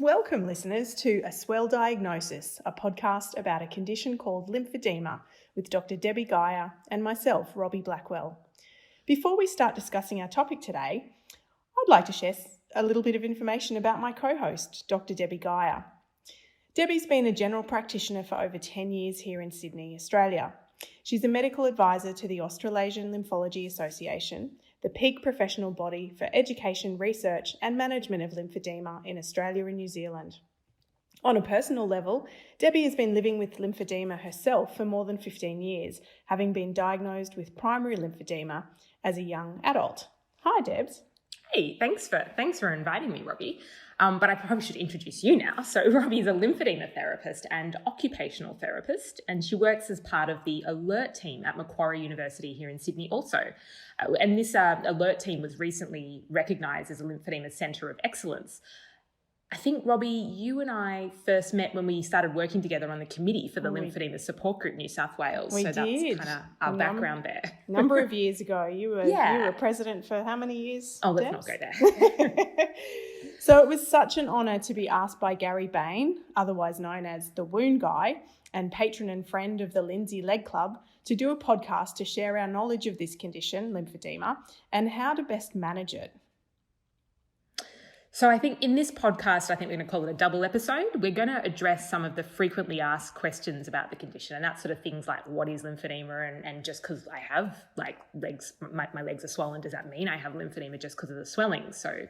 Welcome, listeners, to A Swell Diagnosis, a podcast about a condition called lymphedema with Dr. Debbie Geyer and myself, Robbie Blackwell. Before we start discussing our topic today, I'd like to share a little bit of information about my co-host, Dr. Debbie Geyer. Debbie's been a general practitioner for over 10 years here in Sydney, Australia. She's a medical advisor to the Australasian Lymphology Association, the peak professional body for education, research and management of lymphedema in Australia and New Zealand. On a personal level, Debbie has been living with lymphedema herself for more than 15 years, having been diagnosed with primary lymphedema as a young adult. Hi, Debs. Hey, thanks for inviting me, Robbie. But I probably should introduce you now. So Robbie's a lymphedema therapist and occupational therapist, and she works as part of the ALERT team at Macquarie University here in Sydney also. And this ALERT team was recently recognised as a lymphedema centre of excellence. I think, Robbie, you and I first met when we started working together on the committee for the Lymphedema Support Group New South Wales. We did. That's kind of our background there. A number of years ago. You were president for how many years? Oh, let's not go there. So it was such an honour to be asked by Gary Bain, otherwise known as the Wound Guy, and patron and friend of the Lindsay Leg Club, to do a podcast to share our knowledge of this condition, lymphedema, and how to best manage it. So I think in this podcast, I think we're going to call it a double episode. We're going to address some of the frequently asked questions about the condition, and that sort of things like what is lymphedema, and just because I have legs, my legs are swollen, does that mean I have lymphedema just because of the swelling? So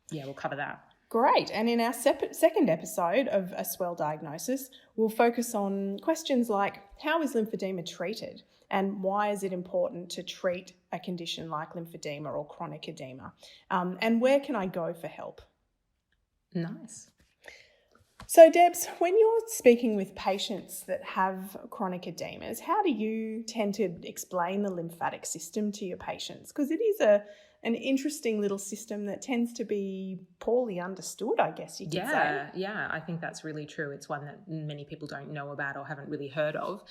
yeah, we'll cover that. Great. And in our second episode of A Swell Diagnosis, we'll focus on questions like how is lymphedema treated and why is it important to treat a condition like lymphedema or chronic edema, and where can I go for help? Nice. So Debs, when you're speaking with patients that have chronic edemas, how do you tend to explain the lymphatic system to your patients? Because it is an interesting little system that tends to be poorly understood, I guess you could say. Yeah, I think that's really true. It's one that many people don't know about or haven't really heard of.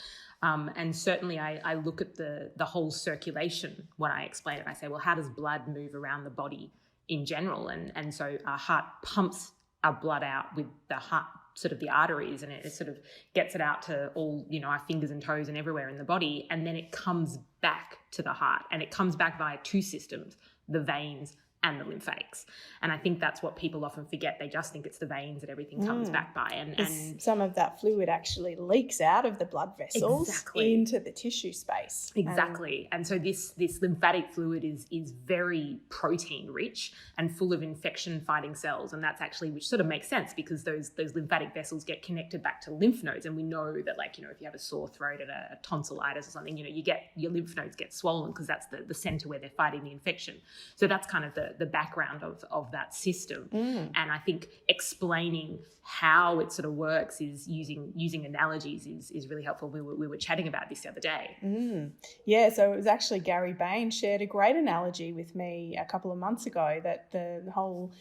And certainly I look at the whole circulation when I explain it. I say, well, how does blood move around the body in general? And so our heart pumps our blood out with the heart, sort of the arteries, and it sort of gets it out to all, our fingers and toes and everywhere in the body. And then it comes back to the heart, and it comes back via two systems, the veins and the lymphatics. And I think that's what people often forget. They just think it's the veins that everything comes back by. And some of that fluid actually leaks out of the blood vessels into the tissue space. Exactly. And so this lymphatic fluid is very protein rich and full of infection fighting cells. And that's actually, which sort of makes sense because those lymphatic vessels get connected back to lymph nodes. And we know that, if you have a sore throat and a tonsillitis or something, you get your lymph nodes get swollen because that's the center where they're fighting the infection. So that's kind of the background of that system. And I think explaining how it sort of works is using analogies is really helpful. We were chatting about this the other day. Yeah, so it was actually Gary Bain shared a great analogy with me a couple of months ago that the whole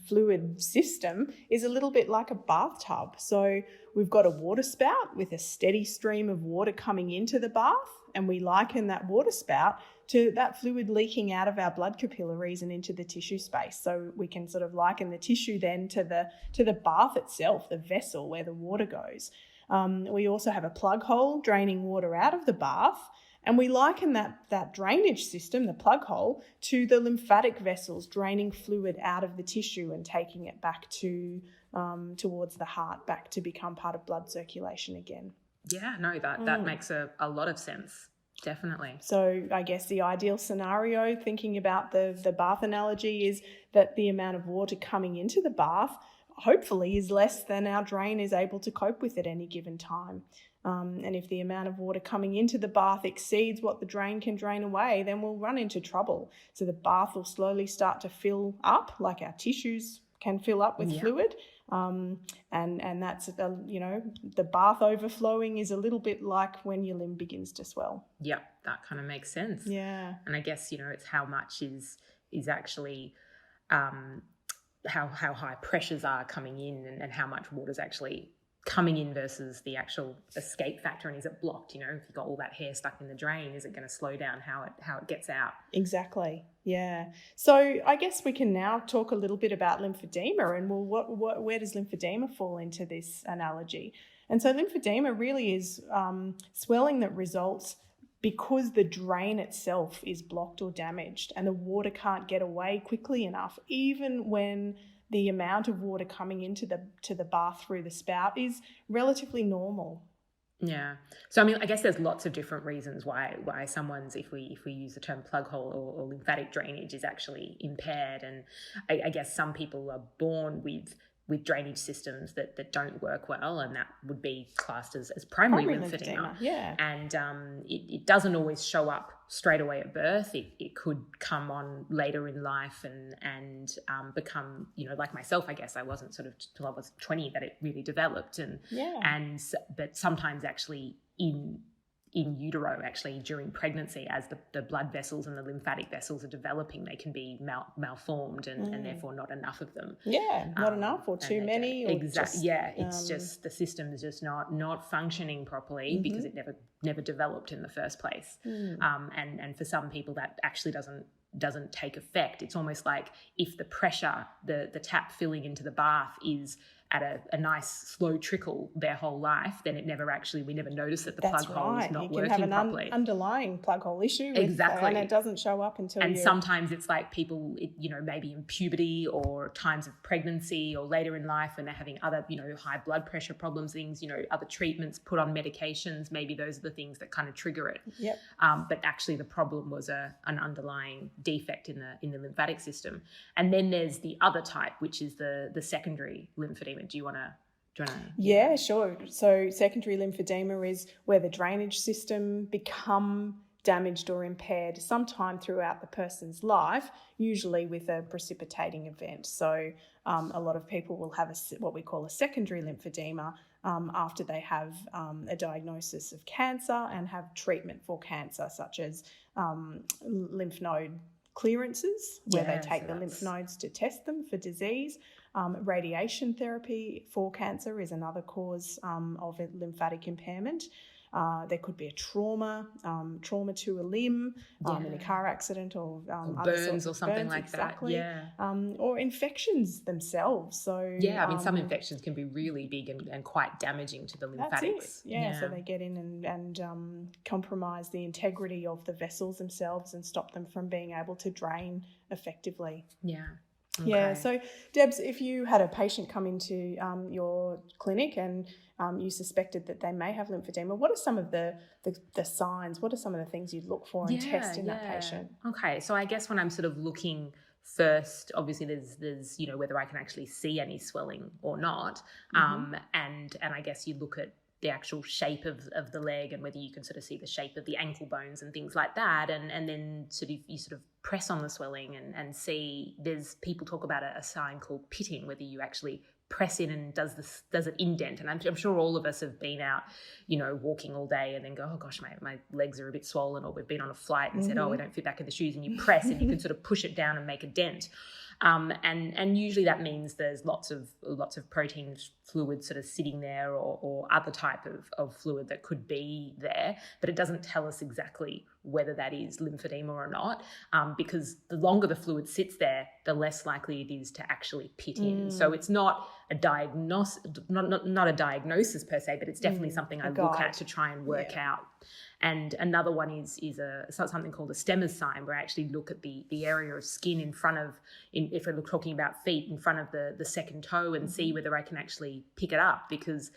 fluid system is a little bit like a bathtub. So we've got a water spout with a steady stream of water coming into the bath, and we liken that water spout to that fluid leaking out of our blood capillaries and into the tissue space. So we can sort of liken the tissue then to the bath itself, the vessel where the water goes. We also have a plug hole draining water out of the bath, and we liken that drainage system, the plug hole, to the lymphatic vessels draining fluid out of the tissue and taking it back to towards the heart, back to become part of blood circulation again. Yeah, no, that makes a lot of sense. Definitely. So I guess the ideal scenario, thinking about the bath analogy, is that the amount of water coming into the bath hopefully is less than our drain is able to cope with at any given time. And if the amount of water coming into the bath exceeds what the drain can drain away, then we'll run into trouble. So the bath will slowly start to fill up, like our tissues can fill up with fluid. And that's, the bath overflowing is a little bit like when your limb begins to swell. Yeah, that kind of makes sense. Yeah. And I guess, it's how much is actually, how high pressures are coming in and how much water's actually coming in versus the actual escape factor, and is it blocked? If you've got all that hair stuck in the drain, is it going to slow down how it gets out? Exactly. Yeah. So I guess we can now talk a little bit about lymphedema, and where does lymphedema fall into this analogy? And so lymphedema really is swelling that results because the drain itself is blocked or damaged and the water can't get away quickly enough, even when the amount of water coming into the bath through the spout is relatively normal. Yeah. So, I mean, I guess there's lots of different reasons why someone's, if we use the term plug hole or lymphatic drainage, is actually impaired. And I guess some people are born with drainage systems that don't work well, and that would be classed as primary lymphedema. Yeah. And it doesn't always show up straight away at birth. It could come on later in life and become, like myself, I guess I wasn't sort of till I was 20 that it really developed, but sometimes actually in utero, actually during pregnancy, as the blood vessels and the lymphatic vessels are developing, they can be malformed and therefore not enough of them. Yeah, not enough or too many. Exactly. It's just the system is just not functioning properly because it never developed in the first place. And for some people that actually doesn't take effect. It's almost like if the pressure, the tap filling into the bath is at a nice slow trickle their whole life, then we never notice that the plug hole is not working properly. You can have an underlying plug hole issue and it doesn't show up until sometimes it's like people, maybe in puberty or times of pregnancy or later in life when they're having other, high blood pressure problems, things, other treatments, put on medications, maybe those are the things that kind of trigger it. Yep. But actually the problem was an underlying defect in the lymphatic system. And then there's the other type, which is the secondary lymphedema. Do you want to? Yeah, sure. So secondary lymphedema is where the drainage system become damaged or impaired sometime throughout the person's life, usually with a precipitating event. So a lot of people will have what we call a secondary lymphedema after they have a diagnosis of cancer and have treatment for cancer, such as lymph node clearances, where they take the lymph nodes to test them for disease. Radiation therapy for cancer is another cause of a lymphatic impairment. There could be a trauma to a limb in a car accident or burns or something like exactly. that. Or infections themselves. So some infections can be really big and quite damaging to the lymphatics. So they get in and compromise the integrity of the vessels themselves and stop them from being able to drain effectively. Yeah. Okay. Yeah. So, Debs, if you had a patient come into your clinic and you suspected that they may have lymphedema, what are some of the signs? What are some of the things you'd look for and test in that patient? Okay. So I guess when I'm sort of looking first, obviously there's whether I can actually see any swelling or not, and I guess you look at the actual shape of the leg and whether you can sort of see the shape of the ankle bones and things like that, and then you sort of press on the swelling and see. There's people talk about a sign called pitting, whether you actually press in and does it indent. And I'm sure all of us have been out, walking all day and then go, oh gosh, my legs are a bit swollen, or we've been on a flight and said, oh, we don't fit back in the shoes, and you press and you can sort of push it down and make a dent. And usually that means there's lots of protein fluid sort of sitting there or other type of fluid that could be there, but it doesn't tell us exactly whether that is lymphedema or not, because the longer the fluid sits there, the less likely it is to actually pit in. So it's not a not a diagnosis per se, but it's definitely something I look at to try and work out. And another one is something called a Stemmer's sign, where I actually look at the area of skin in front of, if we're talking about feet, in front of the second toe, and see whether I can actually pick it up, because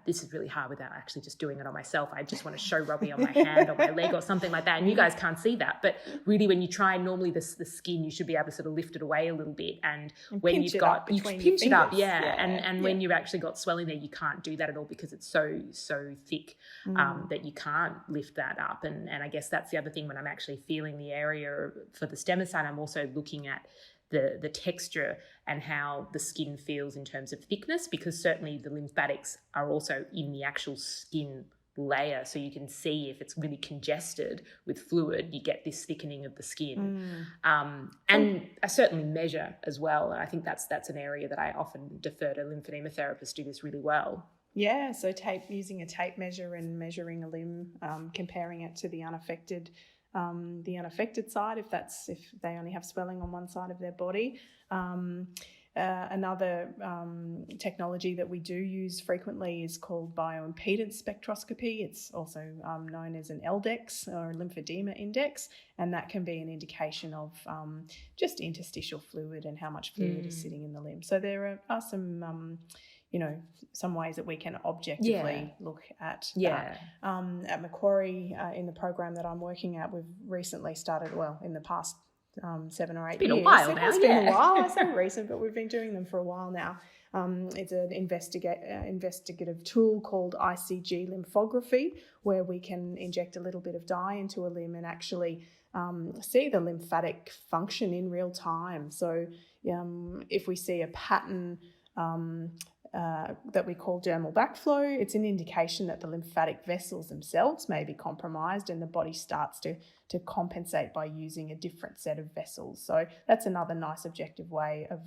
this is really hard without actually just doing it on myself. I just want to show Robbie on my hand or my leg or something like that, and you guys can't see that. But really, when you try, normally the skin, you should be able to sort of lift it away a little bit, and when you've got, you pinch it up, and when you've actually got swelling there, you can't do that at all because it's so thick that you can't lift that up. And I guess that's the other thing, when I'm actually feeling the area for the Stemmer's sign, I'm also looking at the texture and how the skin feels in terms of thickness, because certainly the lymphatics are also in the actual skin layer, so you can see if it's really congested with fluid, you get this thickening of the skin. And I certainly measure as well. I think that's an area that I often defer to lymphedema therapists, do this really well. Yeah, so using a tape measure and measuring a limb, comparing it to the unaffected the unaffected side, if they only have swelling on one side of their body. Another technology that we do use frequently is called Bioimpedance spectroscopy. It's also known as an LDEX or lymphedema index, and that can be an indication of just interstitial fluid and how much fluid is sitting in the limb. So there are some some ways that we can objectively look at that. At Macquarie, in the program that I'm working at, we've recently started, in the past 7 or 8 years. It's been a while now. It's been a while. It's not recent, but we've been doing them for a while now. It's an investigative tool called ICG lymphography, where we can inject a little bit of dye into a limb and actually see the lymphatic function in real time. So if we see a pattern that we call dermal backflow, it's an indication that the lymphatic vessels themselves may be compromised, and the body starts to compensate by using a different set of vessels. So that's another nice objective way of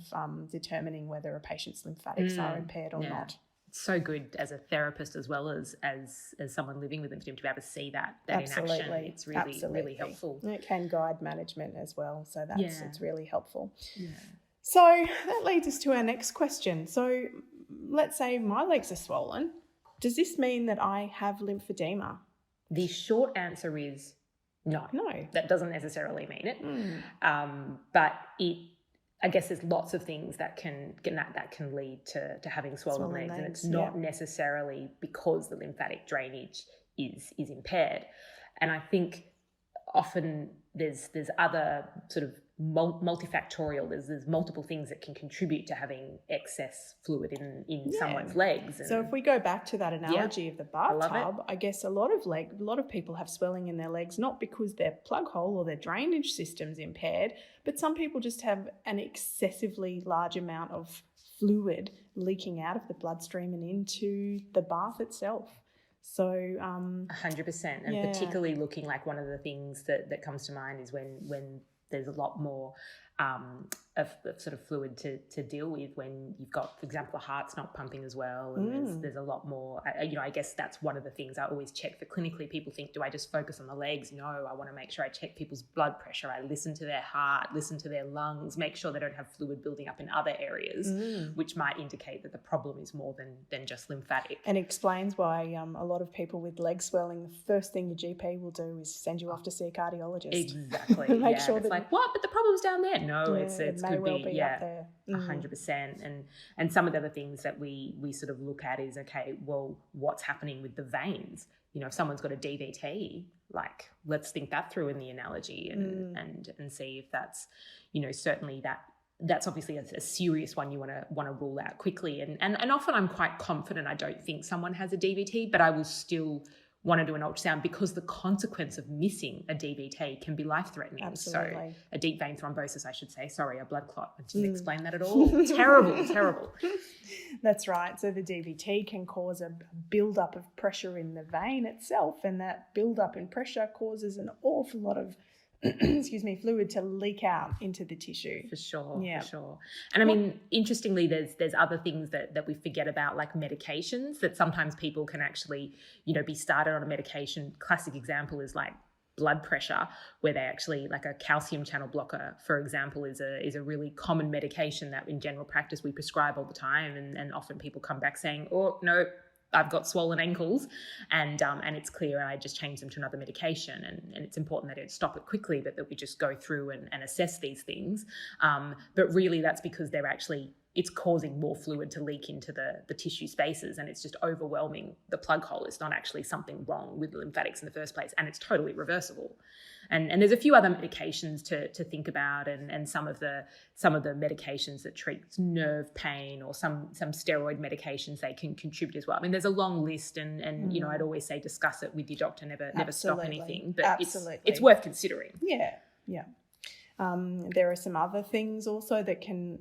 determining whether a patient's lymphatics are impaired or not. It's so good as a therapist as well as someone living with lymphedema to be able to see that in action. It's really helpful. And it can guide management as well, so it's really helpful. Yeah. So that leads us to our next question. So let's say my legs are swollen. Does this mean that I have lymphedema? The short answer is no. No. That doesn't necessarily mean it. But I guess there's lots of things that can lead to having swollen legs, and it's not necessarily because the lymphatic drainage is impaired. And I think often there's other sort of multifactorial. There's multiple things that can contribute to having excess fluid in someone's legs. And so if we go back to that analogy of the bathtub, I guess a lot of people have swelling in their legs, not because their plug hole or their drainage system's impaired, but some people just have an excessively large amount of fluid leaking out of the bloodstream and into the bath itself. So 100%, and particularly looking like one of the things that comes to mind is when there's a lot more of sort of fluid to deal with when you've got, for example, the heart's not pumping as well, and there's a lot more. I guess that's one of the things I always check for clinically. People think, do I just focus on the legs? No, I want to make sure I check people's blood pressure. I listen to their heart, listen to their lungs, make sure they don't have fluid building up in other areas, which might indicate that the problem is more than just lymphatic. And it explains why a lot of people with leg swelling, the first thing your GP will do is send you off to see a cardiologist. Exactly. Make sure it's like, what? But the problem's down there. No, it may well be up there. 100%. And some of the other things that we sort of look at is, okay, well, what's happening with the veins? If someone's got a DVT, like, let's think that through in the analogy and see if that's, certainly that's obviously a serious one you want to rule out quickly. And often I'm quite confident I don't think someone has a DVT, but I will still want to do an ultrasound because the consequence of missing a DVT can be life-threatening. Absolutely. So a deep vein thrombosis, I should say. Sorry, a blood clot. I didn't explain that at all. Terrible. That's right. So the DVT can cause a build-up of pressure in the vein itself, and that build-up in pressure causes an awful lot of fluid to leak out into the tissue. For sure. And I mean, interestingly, there's other things that we forget about, like medications, that sometimes people can actually, be started on a medication. Classic example is like blood pressure, where they actually, like a calcium channel blocker, for example, is a really common medication that in general practice we prescribe all the time. And often people come back saying, oh, no, I've got swollen ankles, and it's clear, and I just change them to another medication. And it's important that I don't stop it quickly, but that we just go through and assess these things. But really that's because it's causing more fluid to leak into the tissue spaces, and it's just overwhelming the plug hole. It's not actually something wrong with the lymphatics in the first place, and it's totally reversible. And there's a few other medications to think about, and some of the medications that treat nerve pain, or some steroid medications, they can contribute as well. I mean, there's a long list, and I'd always say discuss it with your doctor. Never stop anything, but it's worth considering. Yeah. There are some other things also that can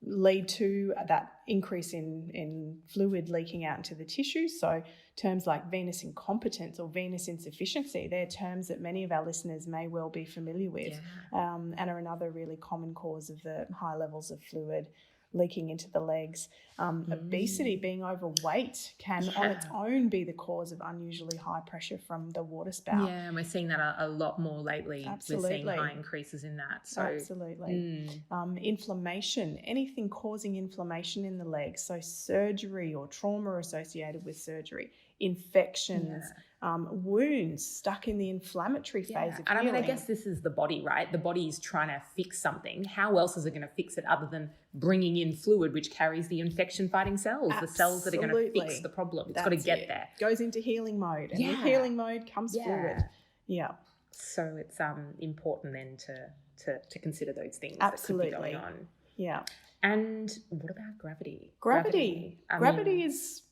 lead to that increase in fluid leaking out into the tissue. So terms like venous incompetence or venous insufficiency, they're terms that many of our listeners may well be familiar with, and are another really common cause of the high levels of fluid leaking into the legs. Obesity, being overweight, can on its own be the cause of unusually high pressure from the water spout. Yeah, and we're seeing that a lot more lately. Absolutely. We're seeing high increases in that. So, absolutely. Inflammation, anything causing inflammation in the legs, so surgery or trauma associated with surgery, infections, wounds stuck in the inflammatory phase of and healing. I mean, I guess this is the body, right? The body is trying to fix something. How else is it going to fix it other than bringing in fluid, which carries the infection-fighting cells, the cells that are going to fix the problem? It's got to get there. Goes into healing mode, and with healing mode comes fluid. Yeah. So it's important then to consider those things Absolutely. that could be going on. Yeah. And what about gravity? Gravity is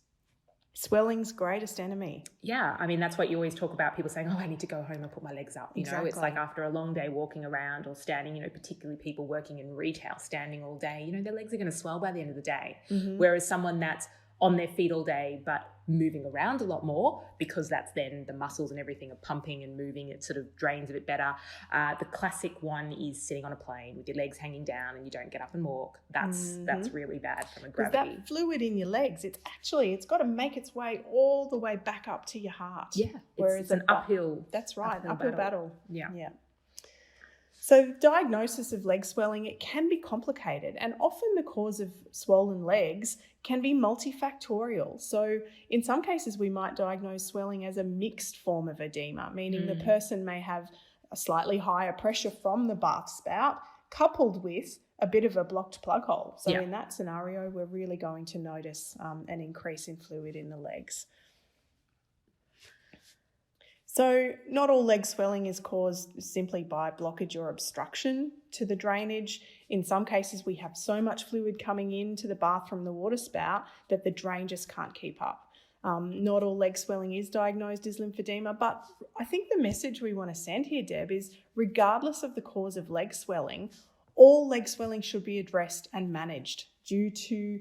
swelling's greatest enemy. Yeah, I mean, that's what you always talk about, people saying, oh, I need to go home and put my legs up. You know, it's like after a long day walking around or standing, you know, particularly people working in retail, standing all day, you know, their legs are going to swell by the end of the day. Whereas someone that's on their feet all day but moving around a lot more, because that's then the muscles and everything are pumping and moving, it sort of drains a bit better. The classic one is sitting on a plane with your legs hanging down and you don't get up and walk. That's really bad from a gravity. Because that fluid in your legs, it's got to make its way all the way back up to your heart. Yeah, it's an uphill. That's right, uphill battle. Yeah. So diagnosis of leg swelling, it can be complicated, and often the cause of swollen legs can be multifactorial. So in some cases we might diagnose swelling as a mixed form of edema, meaning the person may have a slightly higher pressure from the bath spout coupled with a bit of a blocked plug hole. So in that scenario, we're really going to notice an increase in fluid in the legs. So not all leg swelling is caused simply by blockage or obstruction to the drainage. In some cases, we have so much fluid coming into the bath from the water spout that the drain just can't keep up. Not all leg swelling is diagnosed as lymphedema, but I think the message we want to send here, Deb, is regardless of the cause of leg swelling, all leg swelling should be addressed and managed due to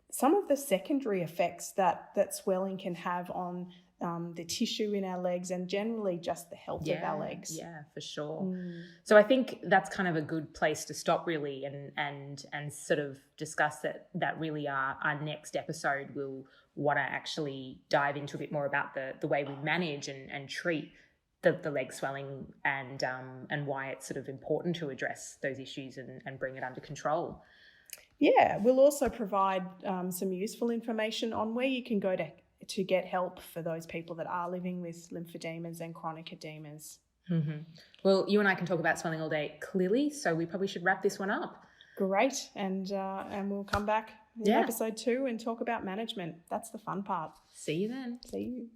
some of the secondary effects that swelling can have on the tissue in our legs and generally just the health of our legs. Yeah, for sure. So I think that's kind of a good place to stop really and sort of discuss that really our next episode will want to actually dive into a bit more about the way we manage and treat the leg swelling and why it's sort of important to address those issues and bring it under control. Yeah, we'll also provide some useful information on where you can go to get help for those people that are living with lymphedemas and chronic edemas. Well, you and I can talk about swelling all day clearly, so we probably should wrap this one up. Great, and we'll come back in episode 2 and talk about management. That's the fun part. See you then. See you.